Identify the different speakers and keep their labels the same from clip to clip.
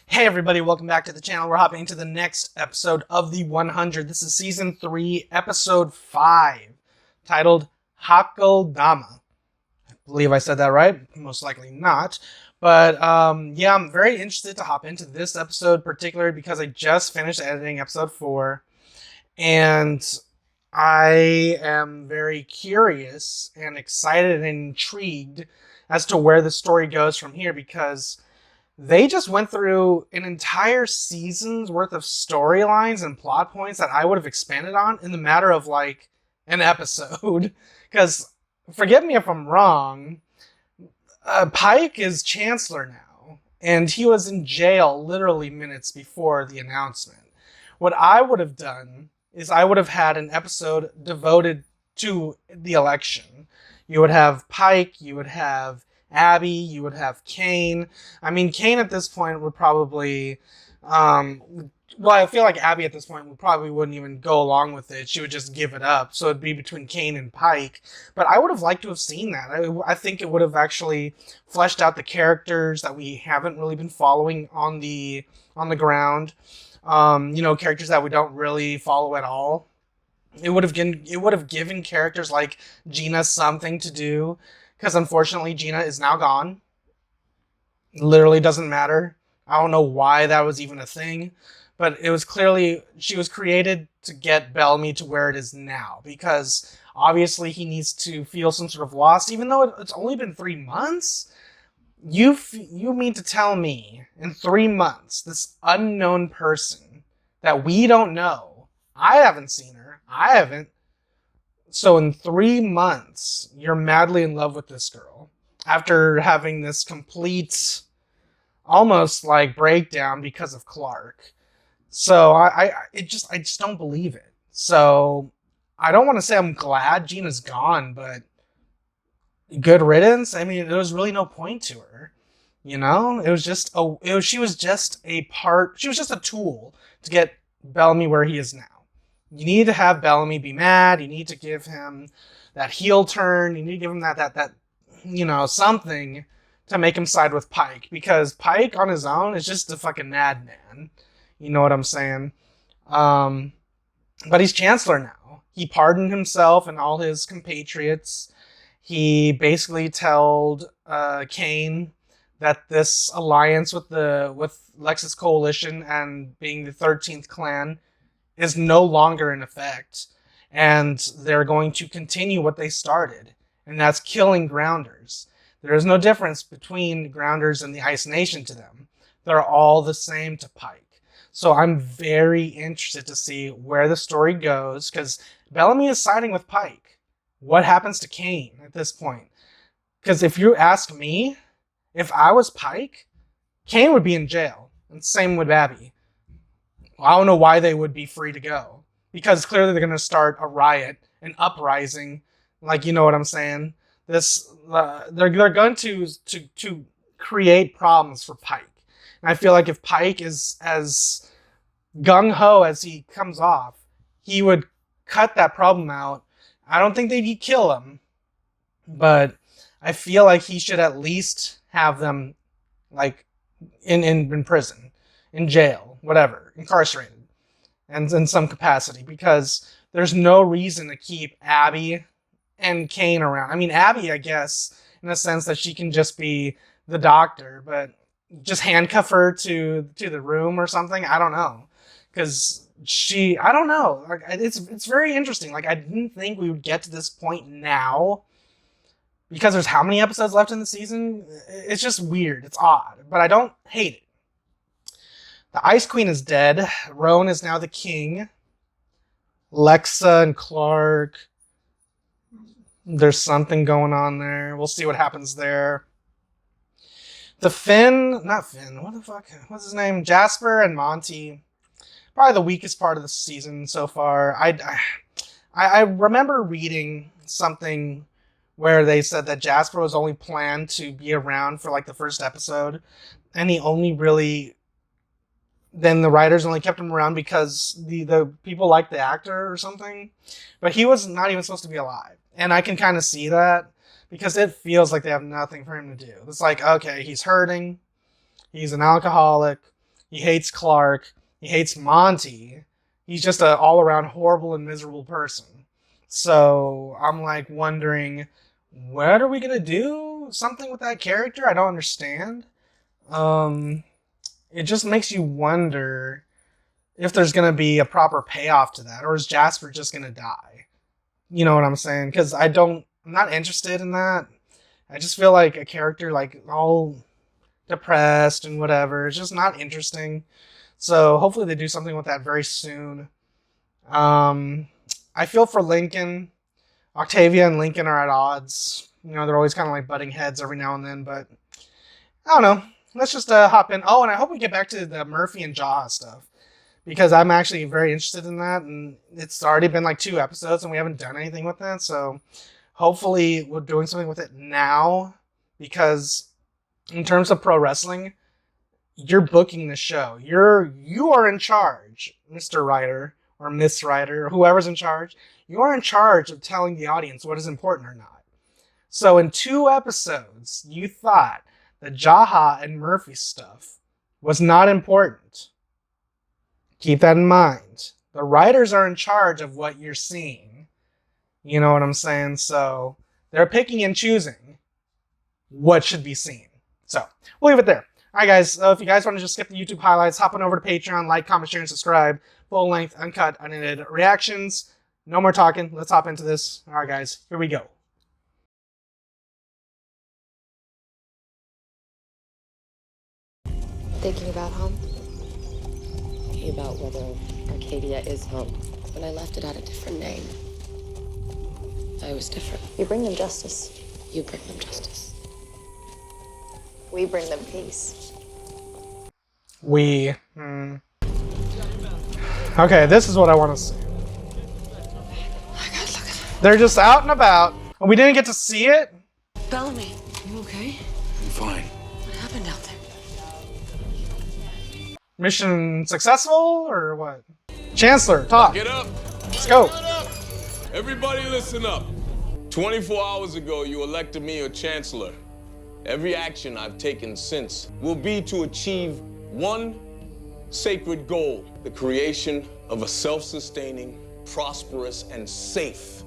Speaker 1: Hey everybody, welcome back to the channel. We're hopping into the next episode of the 100. This is season 3, episode 5, titled Hakeldama. I believe I said that right. Most likely not. But yeah, I'm very interested to hop into this episode, particularly because I just finished editing episode 4. And I am very curious and excited and intrigued as to where the story goes from here, because they just went through an entire season's worth of storylines and plot points that I would have expanded on in the matter of like an episode. Because, forget me if I'm wrong, Pike is Chancellor now, and he was in jail literally minutes before the announcement. What I would have done is I would have had an episode devoted to the election. You would have Pike, you would have Abby, you would have Kane. I mean, Kane at this point would probably, I feel like Abby at this point wouldn't even go along with it. She would just give it up. So it'd be between Kane and Pike. But I would have liked to have seen that. I think it would have actually fleshed out the characters that we haven't really been following on the ground. Characters that we don't really follow at all. It would have given characters like Gina something to do, because unfortunately Gina is now gone. Literally doesn't matter. I don't know why that was even a thing, but it was clearly she was created to get Bellamy to where it is now, because obviously he needs to feel some sort of loss, even though it's only been 3 months. You mean to tell me in 3 months this unknown person that we don't know, I haven't seen her, I haven't. So in 3 months, you're madly in love with this girl after having this complete, almost like breakdown because of Clarke. So I just don't believe it. So I don't want to say I'm glad Gina's gone, but good riddance. I mean, there was really no point to her. It was just she was just a part. She was just a tool to get Bellamy where he is now. You need to have Bellamy be mad. You need to give him that heel turn. You need to give him that something to make him side with Pike, because Pike on his own is just a fucking madman. You know what I'm saying? But he's Chancellor now. He pardoned himself and all his compatriots. He basically told Kane that this alliance with Lex's coalition and being the 13th clan is no longer in effect, and they're going to continue what they started, and that's killing Grounders. There is no difference between Grounders and the Ice Nation to them. They're all the same to Pike. So I'm very interested to see where the story goes, because Bellamy is siding with Pike. What happens to Kane at this point? Because if you ask me, if I was Pike, Kane would be in jail, and same with Abby. I don't know why they would be free to go, because clearly they're going to start a riot, an uprising, like, you know what I'm saying. They're going to create problems for Pike, and I feel like if Pike is as gung ho as he comes off, he would cut that problem out. I don't think they'd kill him, but I feel like he should at least have them like in prison, in jail, whatever, incarcerated, and in some capacity, because there's no reason to keep Abby and Kane around. I mean, Abby, I guess, in a sense that she can just be the doctor, but just handcuff her to the room or something. I don't know, because I don't know. Like, it's very interesting. Like, I didn't think we would get to this point now, because there's how many episodes left in the season? It's just weird. It's odd, but I don't hate it. The Ice Queen is dead. Roan is now the king. Lexa and Clarke. There's something going on there. We'll see what happens there. What the fuck? What's his name? Jasper and Monty. Probably the weakest part of the season so far. I remember reading something where they said that Jasper was only planned to be around for like the first episode, and he only really, then the writers only kept him around because the people liked the actor or something, but he was not even supposed to be alive. And I can kind of see that, because it feels like they have nothing for him to do. It's like, okay, he's hurting, he's an alcoholic, He hates Clarke. He hates Monty. He's just an all-around horrible and miserable person. So I'm like wondering, what are we gonna do? Something with that character? I don't understand. It just makes you wonder if there's gonna be a proper payoff to that, or is Jasper just gonna die? You know what I'm saying? Because I'm not interested in that. I just feel like a character like all depressed and whatever. It's just not interesting. So hopefully they do something with that very soon. I feel for Lincoln. Octavia and Lincoln are at odds. You know, they're always kind of like butting heads every now and then, but I don't know. Let's just hop in. Oh, and I hope we get back to the Murphy and Jaha stuff, because I'm actually very interested in that, and it's already been like 2 episodes and we haven't done anything with that, so hopefully we're doing something with it now, because in terms of pro wrestling, you're booking the show. You are in charge, Mr. Writer or Miss Writer or whoever's in charge. You are in charge of telling the audience what is important or not. So in 2 episodes, you thought the Jaha and Murphy stuff was not important. Keep that in mind. The writers are in charge of what you're seeing. You know what I'm saying? So they're picking and choosing what should be seen. So we'll leave it there. All right, guys. So if you guys want to just skip the YouTube highlights, hop on over to Patreon, like, comment, share, and subscribe. Full length, uncut, unedited reactions. No more talking. Let's hop into this. All right, guys. Here we go.
Speaker 2: Thinking about home? Thinking about whether Arcadia is home. When I left, it had a different name. I was different.
Speaker 3: You bring them justice.
Speaker 2: You bring them justice.
Speaker 3: We bring them peace.
Speaker 1: Okay, this is what I want to see.
Speaker 2: Oh my God, look at them.
Speaker 1: They're just out and about, and we didn't get to see it.
Speaker 2: Bellamy, you okay?
Speaker 4: I'm fine.
Speaker 2: What happened out there?
Speaker 1: Mission successful, or what? Chancellor, talk.
Speaker 4: Get up.
Speaker 1: Let's go.
Speaker 4: Get up. Everybody listen up. 24 hours ago, you elected me your chancellor. Every action I've taken since will be to achieve one sacred goal: the creation of a self-sustaining, prosperous, and safe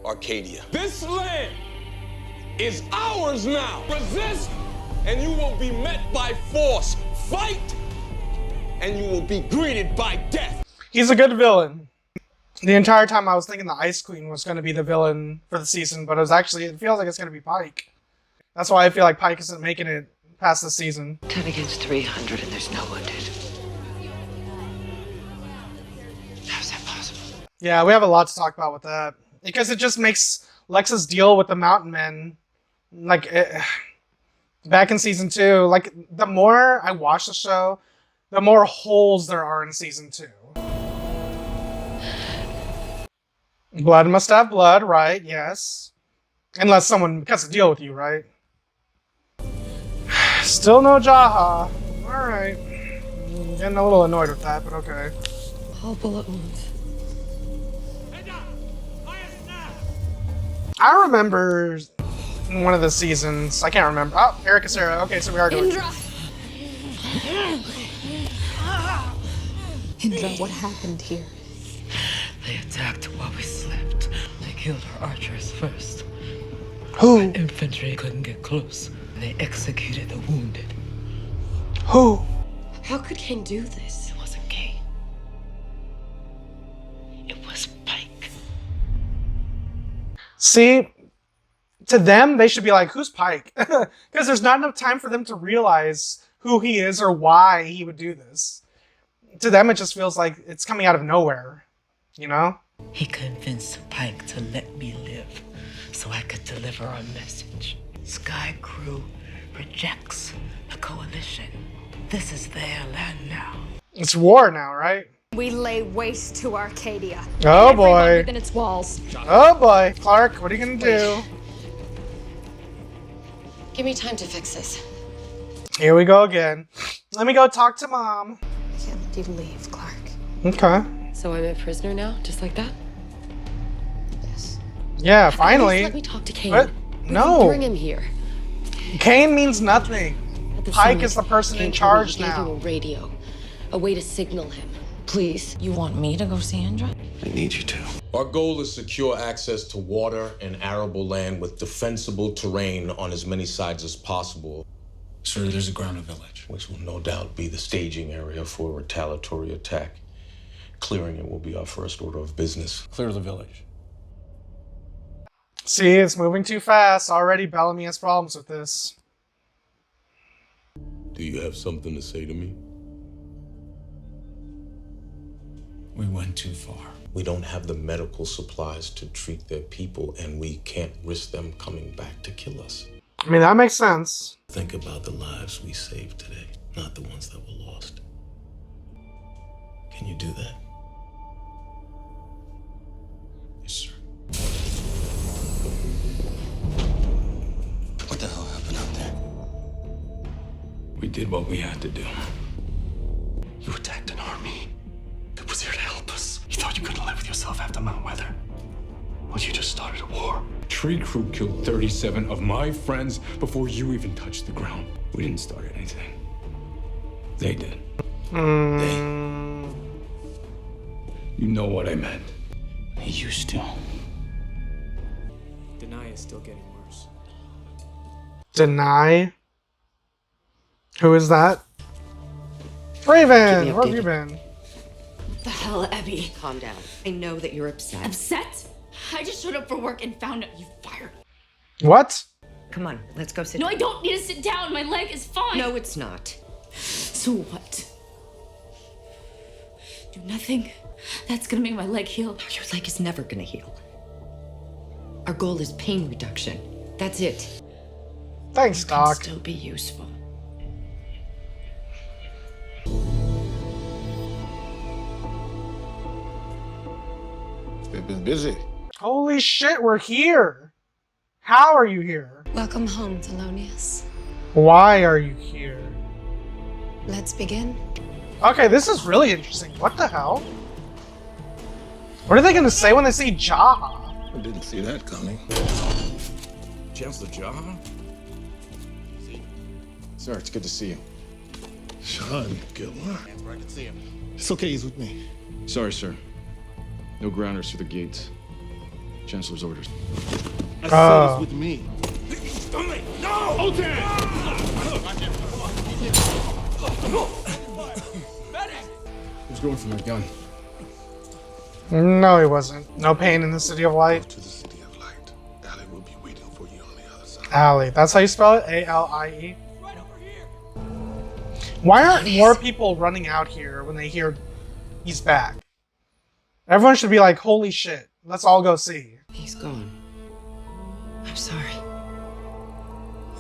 Speaker 4: Arcadia. This land is ours now. Resist, and you will be met by force. Fight, and you will be greeted by death.
Speaker 1: He's a good villain. The entire time I was thinking the Ice Queen was going to be the villain for the season, but it feels like it's going to be Pike. That's why I feel like Pike isn't making it past the season.
Speaker 2: 10 against 300 and there's no wounded. How's that possible?
Speaker 1: Yeah, we have a lot to talk about with that. Because it just makes Lexa's deal with the Mountain Men, like, back in season 2, like, the more I watch the show, the more holes there are in season 2. Blood must have blood, right? Yes. Unless someone cuts a deal with you, right? Still no Jaha. Alright. Getting a little annoyed with that, but okay.
Speaker 2: All bullet wounds.
Speaker 1: I remember in one of the seasons, I can't remember. Oh, Eric Sarah. Okay, so we are doing
Speaker 3: Indra, what happened here?
Speaker 5: They attacked while we slept. They killed our archers first.
Speaker 1: Who?
Speaker 5: Infantry couldn't get close. They executed the wounded.
Speaker 1: Who?
Speaker 2: How could King do this?
Speaker 5: It wasn't Kane. It was Pike.
Speaker 1: See, to them, they should be like, who's Pike? Because there's not enough time for them to realize who he is or why he would do this. To them, it just feels like it's coming out of nowhere, you know?
Speaker 5: He convinced Pike to let me live so I could deliver our message. Sky Crew rejects the coalition. This is their land now.
Speaker 1: It's war now, right?
Speaker 3: We lay waste to Arcadia.
Speaker 1: Oh boy.
Speaker 3: Everyone within its walls.
Speaker 1: Oh boy. Clarke, what are you gonna do?
Speaker 2: Give me time to fix this.
Speaker 1: Here we go again. Let me go talk to Mom.
Speaker 3: I can't let you leave, Clarke.
Speaker 1: Okay.
Speaker 2: So I'm a prisoner now, just like that?
Speaker 3: Yes.
Speaker 1: Yeah,
Speaker 2: At least
Speaker 1: finally.
Speaker 2: let me talk to Kane.
Speaker 1: What?
Speaker 2: We
Speaker 1: No.
Speaker 2: can bring him here.
Speaker 1: Kane means nothing.
Speaker 2: At the
Speaker 1: Pike
Speaker 2: summit,
Speaker 1: is the person
Speaker 2: Kane
Speaker 1: in
Speaker 2: told me
Speaker 1: charge
Speaker 2: he gave you
Speaker 1: now.
Speaker 2: a radio. A way to signal him. Please.
Speaker 6: You want me to go see Andra?
Speaker 7: I need you to.
Speaker 4: Our goal is secure access to water and arable land with defensible terrain on as many sides as possible.
Speaker 7: Sir, there's a grounded village.
Speaker 4: Which will no doubt be the staging area for a retaliatory attack. Clearing it will be our first order of business.
Speaker 7: Clear the village.
Speaker 1: See, it's moving too fast. Already Bellamy has problems with this.
Speaker 4: Do you have something to say to me?
Speaker 7: We went too far.
Speaker 4: We don't have the medical supplies to treat their people, and we can't risk them coming back to kill us.
Speaker 1: I mean, that makes sense.
Speaker 4: Think about the lives we saved today, not the ones that were lost. Can you do that?
Speaker 7: Yes, sir. What the hell happened out there? We did what we had to do. You attacked an army that was here to help us. You thought you couldn't live with yourself after Mount Weather. Well, you just started a war.
Speaker 8: Tree Crew killed 37 of my friends before you even touched the ground. We didn't start anything. They did. They. You know what I meant.
Speaker 7: He used to.
Speaker 9: Deny is still getting worse.
Speaker 1: Deny? Who is that? Raven! Where have you been?
Speaker 6: What the hell, Abby?
Speaker 2: Calm down. I know that you're upset.
Speaker 6: Upset? I just showed up for work and found out you fired.
Speaker 1: What?
Speaker 2: Come on, let's go sit
Speaker 6: No,
Speaker 2: down.
Speaker 6: I don't need to sit down. My leg is fine.
Speaker 2: No, it's not.
Speaker 6: So what? Do nothing? That's gonna make my leg heal.
Speaker 2: Your leg is never gonna heal. Our goal is pain reduction. That's it.
Speaker 1: Thanks,
Speaker 2: Can
Speaker 1: Doc.
Speaker 2: still be useful.
Speaker 7: They've been busy.
Speaker 1: Holy shit, we're here! How are you here?
Speaker 3: Welcome home, Thelonious.
Speaker 1: Why are you here?
Speaker 3: Let's begin.
Speaker 1: Okay, this is really interesting. What the hell? What are they gonna say when they see Jaha?
Speaker 7: I didn't see that coming.
Speaker 4: Chancellor Jaha?
Speaker 7: Sir, it's good to see you. Sean, Gilmore. I can see him. It's okay, he's with me.
Speaker 8: Sorry, sir. No grounders through the gates. Chancellor's orders.
Speaker 7: I said it's with me.
Speaker 8: He was going for my gun.
Speaker 1: No, he wasn't. No pain in the City of Light.
Speaker 7: To the City of Light. Allie will be waiting for you on the other side.
Speaker 1: Allie. That's how you spell it? A-L-I-E? Why aren't more people running out here when they hear he's back? Everyone should be like, holy shit, let's all go see.
Speaker 2: He's gone. I'm sorry.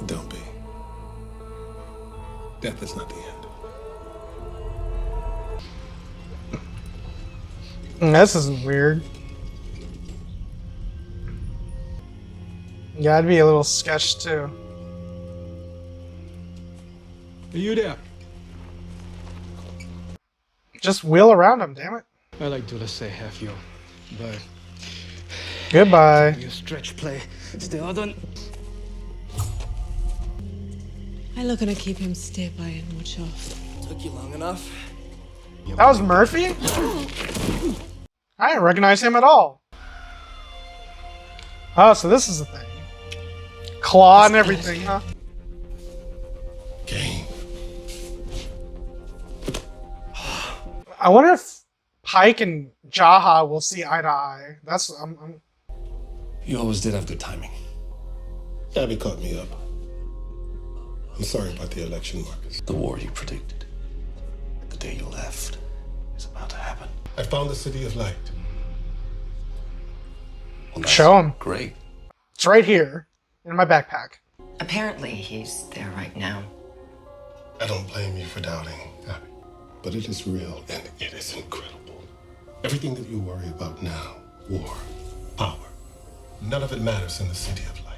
Speaker 7: Don't be. Death is not the end.
Speaker 1: This is weird. Yeah, I'd be a little sketched too.
Speaker 8: Are you there?
Speaker 1: Just wheel around him, damn it.
Speaker 8: I like to say half you, but
Speaker 1: Goodbye.
Speaker 8: your stretch play still done.
Speaker 10: I'm not gonna keep him stay by and watch off.
Speaker 9: Took you long enough.
Speaker 1: That was Murphy? I didn't recognize him at all. Oh, so this is the thing. Claw and everything, huh?
Speaker 7: Game.
Speaker 1: I wonder if Pike and Jaha will see eye to eye. That's
Speaker 7: You always did have good timing. Abby caught me up. I'm sorry about the election, Marcus.
Speaker 11: The war you predicted, the day you left, is about to happen.
Speaker 7: I found the City of Light.
Speaker 11: Well, that's
Speaker 1: Show him.
Speaker 11: Great.
Speaker 1: It's right here in my backpack.
Speaker 2: Apparently, he's there right now.
Speaker 7: I don't blame you for doubting, Abby. But it is real and it is incredible. Everything that you worry about now, war, power, none of it matters in the City of Light.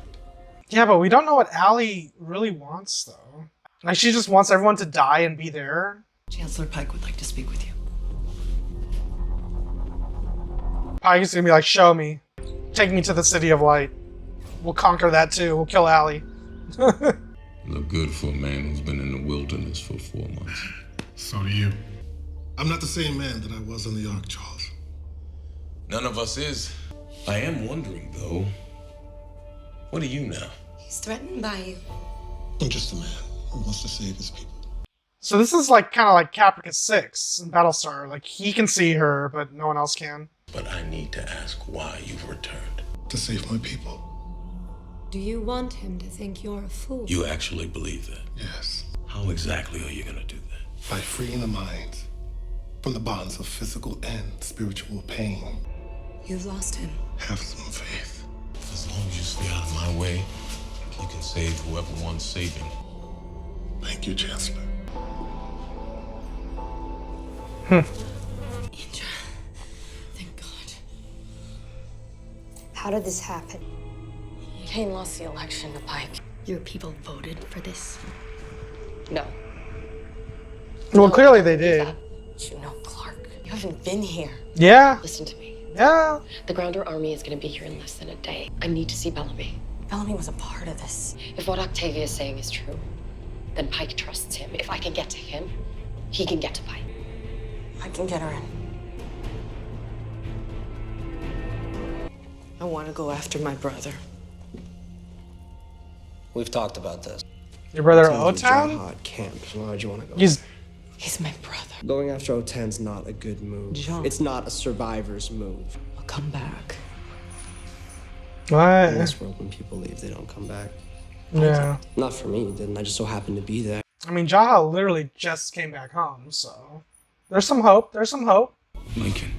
Speaker 1: Yeah, but we don't know what Allie really wants, though. Like, she just wants everyone to die and be there.
Speaker 2: Chancellor Pike would like to speak with you.
Speaker 1: Pike is gonna be like, show me. Take me to the City of Light. We'll conquer that too. We'll kill Allie.
Speaker 4: Look good for a man who's been in the wilderness for 4 months.
Speaker 7: So do you.
Speaker 11: I'm not the same man that I was on the Ark, Charles.
Speaker 4: None of us is. I am wondering, though, what are you now?
Speaker 3: He's threatened by you.
Speaker 11: I'm just a man who wants to save his people.
Speaker 1: So this is like kind of like Caprica 6 in Battlestar. Like he can see her, but no one else can.
Speaker 4: But I need to ask why you've returned.
Speaker 11: To save my people.
Speaker 3: Do you want him to think you're a fool?
Speaker 4: You actually believe that?
Speaker 11: Yes.
Speaker 4: How exactly are you gonna do that?
Speaker 11: By freeing the mind from the bonds of physical and spiritual pain.
Speaker 3: You've lost him.
Speaker 11: Have some faith.
Speaker 4: As long as you stay out of my way, you can save whoever wants saving.
Speaker 11: Thank you, Chancellor.
Speaker 3: Indra, thank God. How did this happen?
Speaker 2: Kane lost the election to Pike. Your people voted for this? No.
Speaker 1: Well,
Speaker 2: No,
Speaker 1: clearly they
Speaker 2: don't believe
Speaker 1: did.
Speaker 2: that. But you know Clarke. You haven't been here.
Speaker 1: Yeah.
Speaker 2: Listen to me.
Speaker 1: Yeah.
Speaker 2: The Grounder army is going to be here in less than a day. I need to see Bellamy. Bellamy was a part of this. If what Octavia is saying is true, then Pike trusts him. If I can get to him, he can get to Pike. I can get her in.
Speaker 5: I want to go after my brother.
Speaker 9: We've talked about this.
Speaker 1: Your brother
Speaker 9: Sounds like
Speaker 1: O-Town?
Speaker 9: Jaha at camp. So why would you want to go?
Speaker 2: He's my brother.
Speaker 9: Going after O-Tan's not a good move.
Speaker 5: Jaha.
Speaker 9: It's not a survivor's move.
Speaker 5: I'll come back.
Speaker 9: In
Speaker 1: What?
Speaker 9: this world, when people leave, they don't come back.
Speaker 1: Yeah.
Speaker 9: Not for me, didn't I just so happen to be there.
Speaker 1: I mean, Jaha literally just came back home, so there's some hope. There's some hope.
Speaker 8: Lincoln,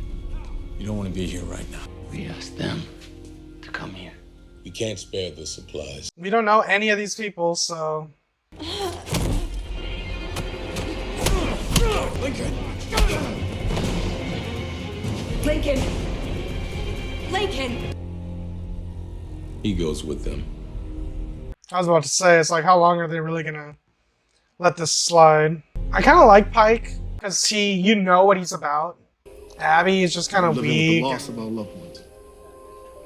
Speaker 8: you don't want to be here right now.
Speaker 7: We asked them to come here.
Speaker 4: We can't spare the supplies.
Speaker 1: We don't know any of these people, so
Speaker 4: Lincoln!
Speaker 6: Lincoln! Lincoln!
Speaker 4: He goes with them.
Speaker 1: I was about to say, it's like, how long are they really gonna let this slide? I kind of like Pike because you know what he's about. Abby is just kind of
Speaker 11: Living with
Speaker 1: weak,
Speaker 11: the loss of our loved ones.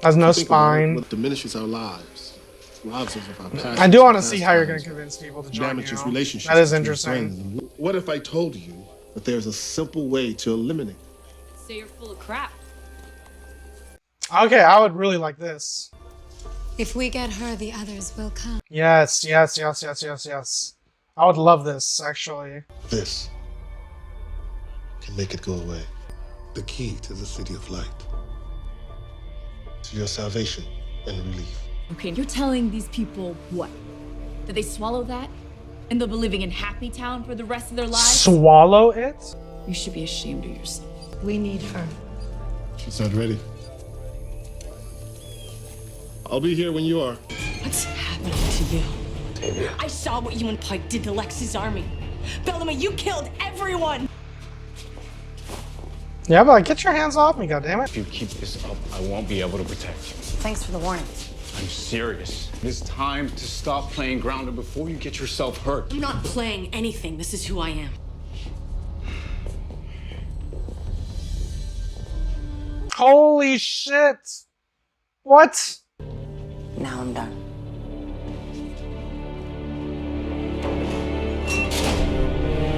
Speaker 1: has no
Speaker 11: Think about
Speaker 1: spine.
Speaker 11: What diminishes our lives. Lives of our past.
Speaker 1: I do want to see how you're gonna convince people to join you.
Speaker 11: Damages relationships.
Speaker 1: That is
Speaker 11: between
Speaker 1: interesting.
Speaker 11: friends. What if I told you that there's a simple way to eliminate?
Speaker 6: So you're full of crap.
Speaker 1: Okay, I would really like this.
Speaker 3: If we get her, the others will come.
Speaker 1: Yes, yes, yes, yes, yes, yes. I would love this, actually.
Speaker 11: This can make it go away. The key to the city of light. To your salvation and relief.
Speaker 6: Okay, you're telling these people what? That they swallow that? And they'll be living in Happy Town for the rest of their lives?
Speaker 1: Swallow it?
Speaker 6: You should be ashamed of yourself.
Speaker 3: We need her.
Speaker 11: She's not ready. I'll be here when you are.
Speaker 5: What's happening to you?
Speaker 6: I saw what you and Pike did to Lex's army. Bellamy, you killed everyone!
Speaker 1: Yeah, but like, get your hands off me, goddammit.
Speaker 8: If you keep this up, I won't be able to protect you.
Speaker 2: Thanks for the warning.
Speaker 8: I'm serious. It's time to stop playing grounder before you get yourself hurt.
Speaker 6: I'm not playing anything. This is who I am.
Speaker 1: Holy shit! What?
Speaker 2: Now I'm done.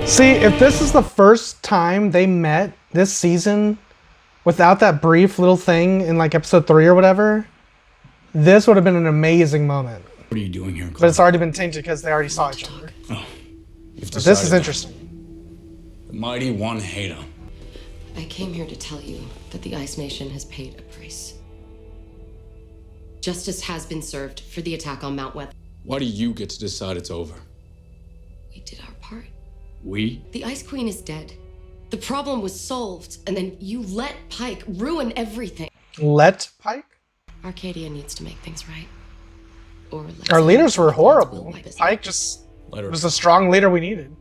Speaker 1: See, if this is the first time they met this season without that brief little thing in like episode 3 or whatever, this would have been an amazing moment.
Speaker 8: What are you doing here, Clarke?
Speaker 1: But it's already been tainted because they already saw each other.
Speaker 8: Oh, you've
Speaker 1: But this is
Speaker 8: decided
Speaker 1: interesting.
Speaker 8: The mighty one Hater.
Speaker 2: I came here to tell you that the Ice Nation has paid a price. Justice has been served for the attack on Mount Weather.
Speaker 8: Why do you get to decide it's over?
Speaker 2: We did our part.
Speaker 8: We?
Speaker 2: The Ice Queen is dead. The problem was solved, and then you let Pike ruin everything.
Speaker 1: Let Pike?
Speaker 2: Arcadia needs to make things right. Or
Speaker 1: Our leaders were
Speaker 2: will
Speaker 1: horrible.
Speaker 2: wipe us out.
Speaker 1: Pike just
Speaker 8: Let her
Speaker 1: was the strong leader we needed.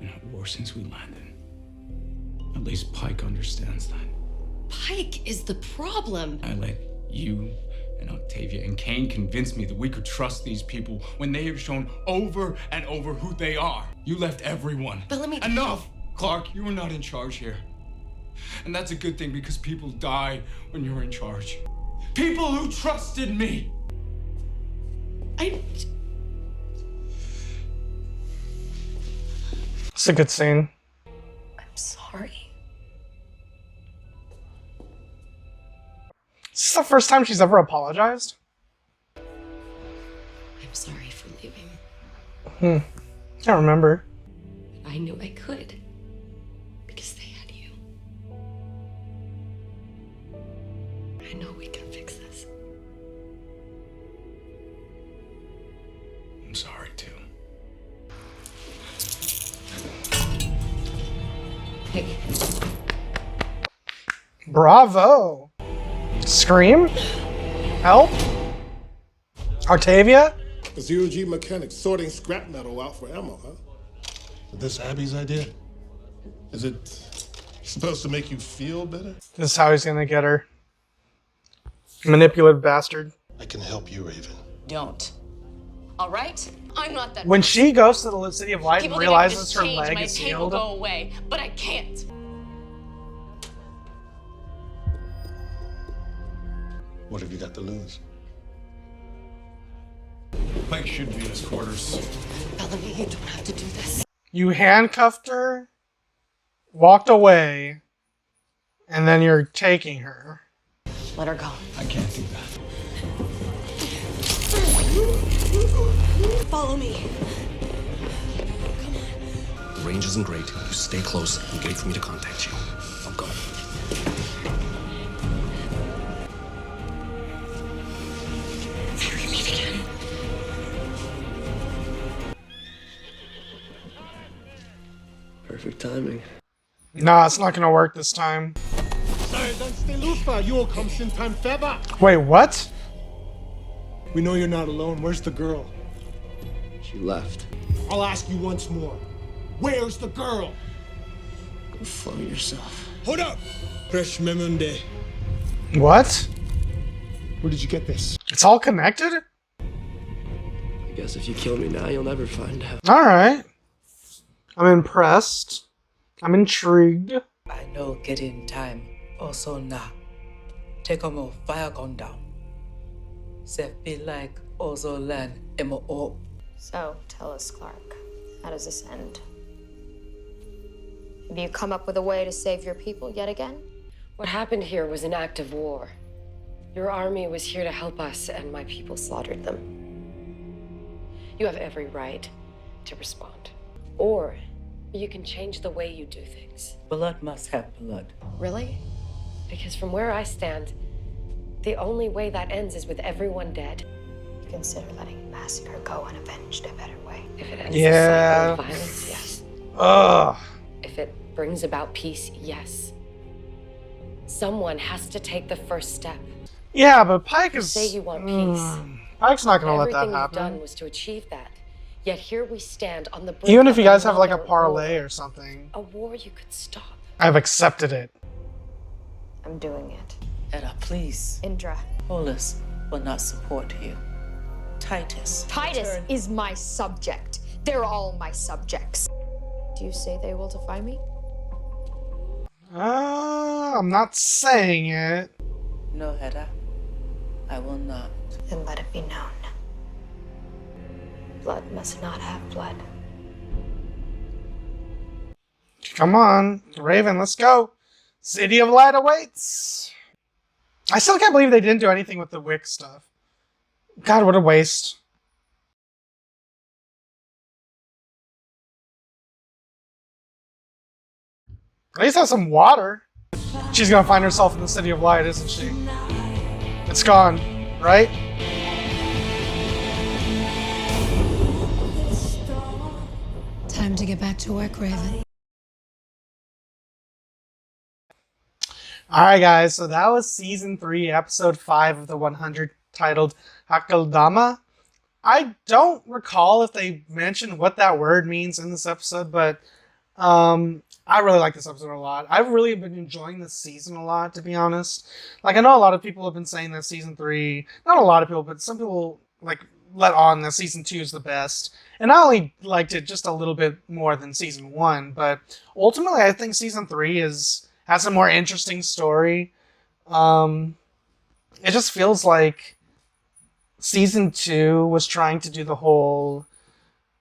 Speaker 8: been at war since we landed. At least Pike understands that.
Speaker 2: Pike is the problem.
Speaker 8: I let you and Octavia and Kane convince me that we could trust these people when they have shown over and over who they are. You left everyone.
Speaker 2: Bellamy.
Speaker 8: Enough! Clarke, you were not in charge here. And that's a good thing because people die when you're in charge. People who trusted me!
Speaker 1: It's a good scene.
Speaker 2: I'm sorry.
Speaker 1: the first time she's ever apologized?
Speaker 2: I'm sorry for leaving.
Speaker 1: Can't remember.
Speaker 2: I knew I could. Because they had you. I know we can fix this.
Speaker 8: I'm sorry, too.
Speaker 2: Hey.
Speaker 1: Bravo. Scream? Help? Octavia?
Speaker 11: A zero-G mechanic sorting scrap metal out for ammo, huh? Is this Abby's idea? Is it supposed to make you feel better?
Speaker 1: This is how he's gonna get her. Manipulative bastard.
Speaker 11: I can help you, Raven.
Speaker 6: Don't. All right? I'm not that.
Speaker 1: When she goes to the City of Light
Speaker 6: People
Speaker 1: and
Speaker 6: think I can
Speaker 1: realizes
Speaker 6: just
Speaker 1: her
Speaker 6: change,
Speaker 1: leg
Speaker 6: my
Speaker 1: is
Speaker 6: pain will
Speaker 1: healed.
Speaker 6: go away, but I can't.
Speaker 11: What have you got to lose?
Speaker 8: Pike should be in his quarters.
Speaker 2: Bellamy, you don't have to do this.
Speaker 1: You handcuffed her, walked away, and then you're taking her.
Speaker 2: Let her go.
Speaker 8: I can't do that.
Speaker 10: Follow me.
Speaker 9: The range isn't great. You stay close and wait for me to contact you. I'm going.
Speaker 2: Here we meet again.
Speaker 9: Perfect timing.
Speaker 1: Nah, it's not gonna work this time. Wait, what?
Speaker 12: We know you're not alone. Where's the girl?
Speaker 9: She left.
Speaker 12: I'll ask you once more. Where's the girl?
Speaker 9: Go flow yourself.
Speaker 12: Hold up! Fresh memonde.
Speaker 1: What?
Speaker 12: Where did you get this?
Speaker 1: It's all connected?
Speaker 9: I guess if you kill me now, you'll never find out.
Speaker 1: Alright. I'm impressed. I'm intrigued.
Speaker 5: I know getting time. Also now. Take a more fire gun down. Se feel like also land emo.
Speaker 13: So, tell us, Clarke, how does this end? Have you come up with a way to save your people yet again?
Speaker 2: What happened here was an act of war. Your army was here to help us, and my people slaughtered them. You have every right to respond. Or you can change the way you do things.
Speaker 5: Blood must have blood.
Speaker 2: Really? Because from where I stand, the only way that ends is with everyone dead.
Speaker 13: You consider letting a massacre go unavenged a better way.
Speaker 2: If it ends
Speaker 1: Yeah.
Speaker 2: the cycle of violence, yes.
Speaker 1: Ugh.
Speaker 2: If it brings about peace, yes. Someone has to take the first step.
Speaker 1: Yeah, but Pike is...
Speaker 2: Say you want peace.
Speaker 1: Pike's not gonna let that
Speaker 2: Everything you've
Speaker 1: happen.
Speaker 2: done was to achieve that. Yet here we stand on the brink
Speaker 1: Even if
Speaker 2: of
Speaker 1: you guys have like a
Speaker 2: another
Speaker 1: parlay
Speaker 2: war.
Speaker 1: or something.
Speaker 2: A war you could stop.
Speaker 1: I've accepted it.
Speaker 13: I'm doing it.
Speaker 5: Edda, please.
Speaker 13: Indra.
Speaker 5: Hollis will not support you. Titus.
Speaker 13: Titus
Speaker 5: return.
Speaker 13: is my subject. They're all my subjects. Do you say they will defy me?
Speaker 1: I'm not saying it.
Speaker 5: No, Edda. I will not.
Speaker 13: Then let it be known. Blood must not have blood.
Speaker 1: Come on, Raven, let's go. City of Light awaits. I still can't believe they didn't do anything with the Wick stuff. God, what a waste. At least have some water. She's gonna find herself in the City of Light, isn't she? It's gone, right?
Speaker 3: Time to get back to work, Raven.
Speaker 1: Alright guys, so that was Season 3, Episode 5 of the 100, titled Hakeldama. I don't recall if they mentioned what that word means in this episode, but I really like this episode a lot. I've really been enjoying this season a lot, to be honest. Like, I know a lot of people have been saying that Season 3, not a lot of people, but some people, like, let on that Season 2 is the best. And I only liked it just a little bit more than Season 1, but ultimately I think Season 3 has a more interesting story. It just feels like Season 2 was trying to do the whole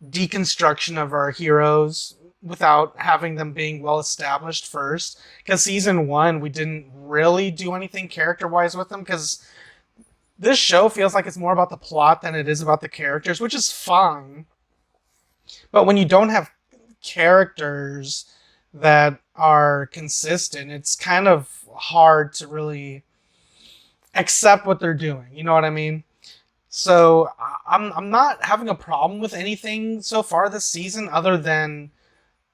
Speaker 1: deconstruction of our heroes, without having them being well established first. Because season 1, we didn't really do anything character-wise with them, because this show feels like it's more about the plot than it is about the characters, which is fine. But when you don't have characters that are consistent, it's kind of hard to really accept what they're doing. You know what I mean? So I'm not having a problem with anything so far this season other than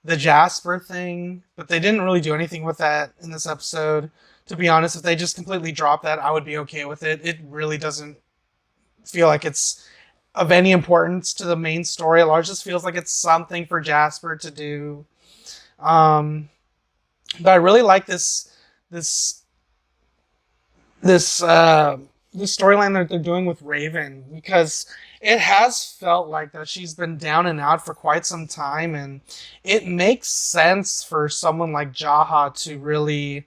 Speaker 1: the Jasper thing, but they didn't really do anything with that in this episode. To be honest, if they just completely dropped that, I would be okay with it. It really doesn't feel like it's of any importance to the main story. It largely just feels like it's something for Jasper to do. But I really like this storyline that they're doing with Raven, because it has felt like that she's been down and out for quite some time, and it makes sense for someone like Jaha to really,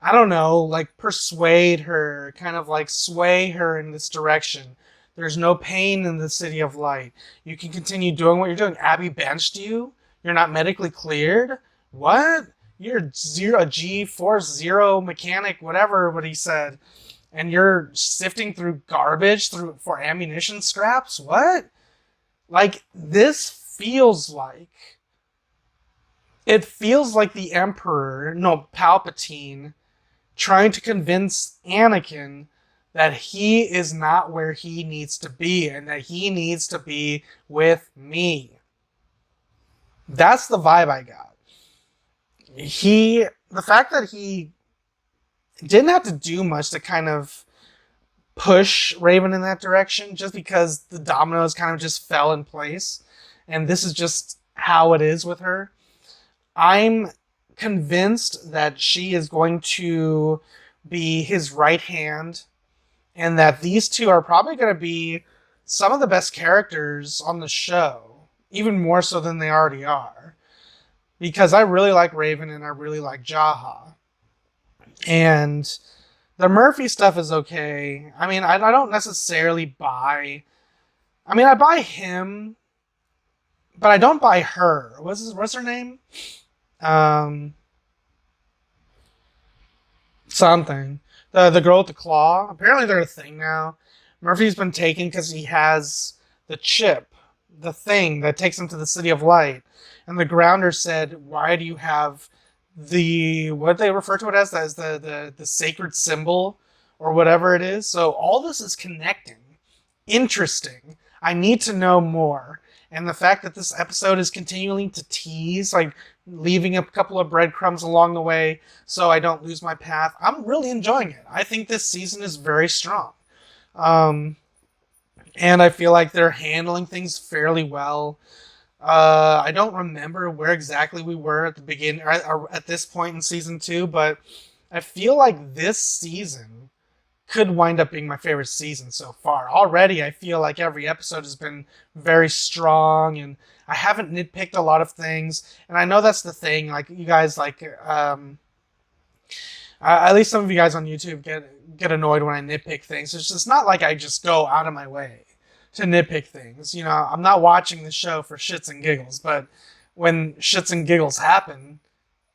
Speaker 1: I don't know, like persuade her, kind of like sway her in this direction. There's no pain in the City of Light. You can continue doing what you're doing. Abby benched you. You're not medically cleared. What? You're a G40 mechanic, whatever what he said. And you're sifting through garbage for ammunition scraps? What? Like, this feels like... It feels like the Emperor, no, Palpatine, trying to convince Anakin that he is not where he needs to be and that he needs to be with me. That's the vibe I got. The fact that he didn't have to do much to kind of push Raven in that direction, just because the dominoes kind of just fell in place, and this is just how it is with her. I'm convinced that she is going to be his right hand, and that these two are probably going to be some of the best characters on the show, even more so than they already are. Because I really like Raven and I really like Jaha. And the Murphy stuff is okay. I mean, I don't necessarily buy... I mean, I buy him, but I don't buy her. What's her name? Something. The girl with the claw. Apparently they're a thing now. Murphy's been taken because he has the chip, the thing that takes him to the City of Light. And the Grounder said, why do you have what they refer to it as the sacred symbol or whatever it is? So all this is connecting. Interesting. I need to know more. And the fact that this episode is continuing to tease, like leaving a couple of breadcrumbs along the way so I don't lose my path, I'm really enjoying it. I think this season is very strong. And I feel like they're handling things fairly well. I don't remember where exactly we were at the beginning, or at this point in season 2, but I feel like this season could wind up being my favorite season so far. Already, I feel like every episode has been very strong, and I haven't nitpicked a lot of things. And I know that's the thing. Like, you guys, like, at least some of you guys on YouTube get annoyed when I nitpick things. It's just not like I just go out of my way to nitpick things. You know, I'm not watching the show for shits and giggles, but when shits and giggles happen,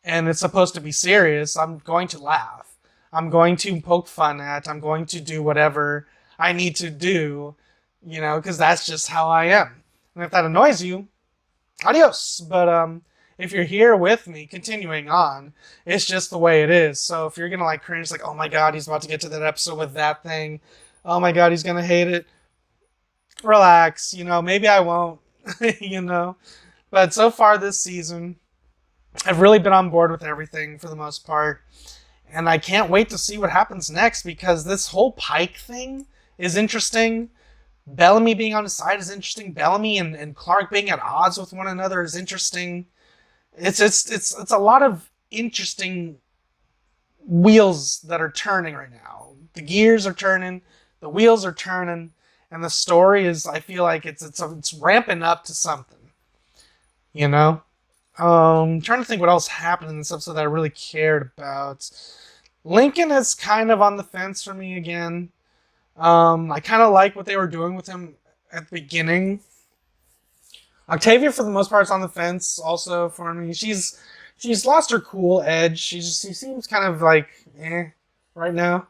Speaker 1: and it's supposed to be serious, I'm going to laugh. I'm going to poke fun at. I'm going to do whatever I need to do, you know, because that's just how I am. And if that annoys you, adios. But if you're here with me, continuing on, it's just the way it is. So if you're going to like cringe, like, oh my god, he's about to get to that episode with that thing. Oh my god, he's going to hate it. Relax, you know, maybe I won't, you know. But so far this season, I've really been on board with everything for the most part. And I can't wait to see what happens next, because this whole Pike thing is interesting. Bellamy being on his side is interesting. Bellamy and Clarke being at odds with one another is interesting. It's a lot of interesting wheels that are turning right now. The gears are turning, the wheels are turning, and the story is, I feel like it's ramping up to something. You know? I'm trying to think what else happened in this episode that I really cared about. Lincoln is kind of on the fence for me again. I kind of like what they were doing with him at the beginning. Octavia, for the most part, is on the fence also for me. She's lost her cool edge. She seems kind of like, right now.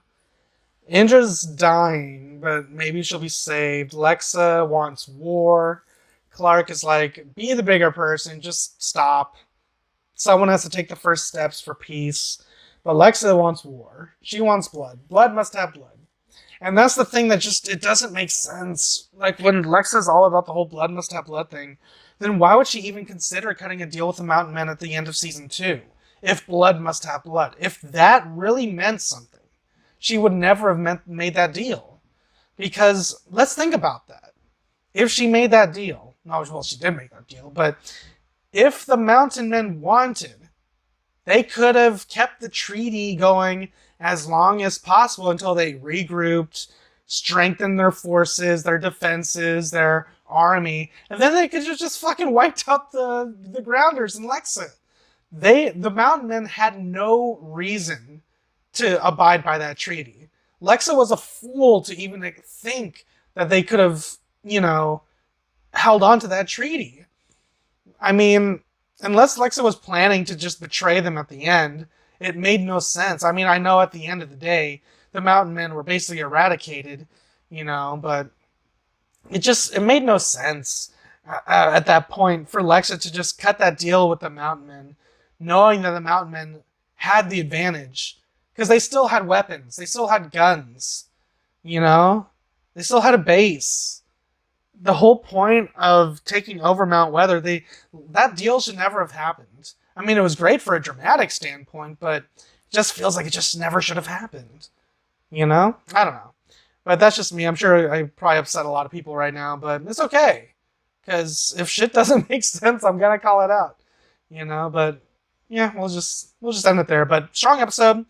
Speaker 1: Indra's dying, but maybe she'll be saved. Lexa wants war. Clarke is like, be the bigger person, just stop. Someone has to take the first steps for peace. But Lexa wants war. She wants blood. Blood must have blood. And that's the thing that just, it doesn't make sense. Like, when Lexa's all about the whole blood must have blood thing, then why would she even consider cutting a deal with the Mountain Men at the end of season 2? If blood must have blood. If that really meant something, she would never have made that deal. Because, let's think about that. If she made that deal, well, she did make that deal, but if the Mountain Men wanted, they could have kept the treaty going as long as possible until they regrouped, strengthened their forces, their defenses, their army, and then they could have just fucking wiped out the Grounders in Lexa. The Mountain Men had no reason to abide by that treaty. Lexa was a fool to even think that they could have, held on to that treaty. I mean, unless Lexa was planning to just betray them at the end, it made no sense. I mean, I know at the end of the day, the Mountain Men were basically eradicated, but it made no sense at that point for Lexa to just cut that deal with the Mountain Men, knowing that the Mountain Men had the advantage. Because they still had weapons. They still had guns. They still had a base. The whole point of taking over Mount Weather, that deal should never have happened. I mean, it was great for a dramatic standpoint, but it just feels like it just never should have happened. I don't know. But that's just me. I'm sure I probably upset a lot of people right now, but it's okay. Because if shit doesn't make sense, I'm going to call it out. But yeah, we'll just end it there. But strong episode.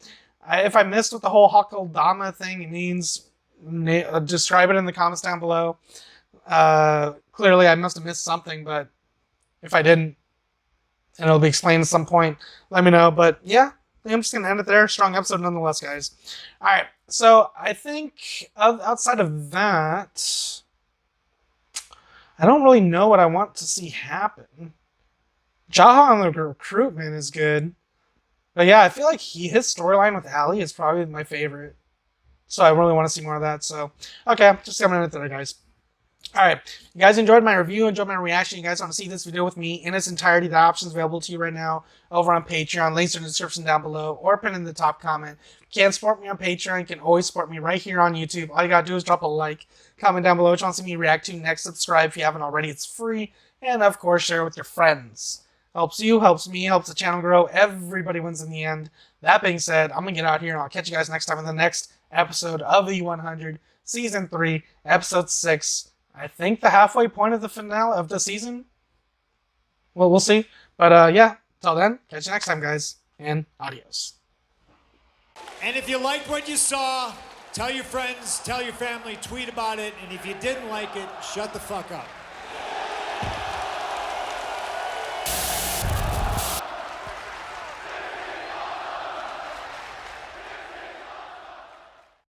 Speaker 1: If I missed what the whole Hakeldama thing means, describe it in the comments down below. Clearly, I must have missed something, but if I didn't, and it'll be explained at some point, let me know. But yeah, I'm just going to end it there. Strong episode nonetheless, guys. All right, so I think outside of that, I don't really know what I want to see happen. Jaha on the recruitment is good. But yeah, I feel like his storyline with Allie is probably my favorite. So I really want to see more of that. So, okay, just coming in there, guys. Alright, you guys enjoyed my review, enjoyed my reaction. You guys want to see this video with me in its entirety, the options available to you right now over on Patreon. Links are in the description down below or pinned in the top comment. If you can't support me on Patreon, you can always support me right here on YouTube. All you gotta do is drop a like, comment down below what you want to see me react to next, subscribe if you haven't already, it's free, and of course share with your friends. Helps you, helps me, helps the channel grow. Everybody wins in the end. That being said, I'm going to get out here and I'll catch you guys next time in the next episode of the 100, Season 3, Episode 6. I think the halfway point of the finale of the season. Well, we'll see. But yeah, till then, catch you next time, guys. And adios.
Speaker 14: And if you liked what you saw, tell your friends, tell your family, tweet about it. And if you didn't like it, shut the fuck up.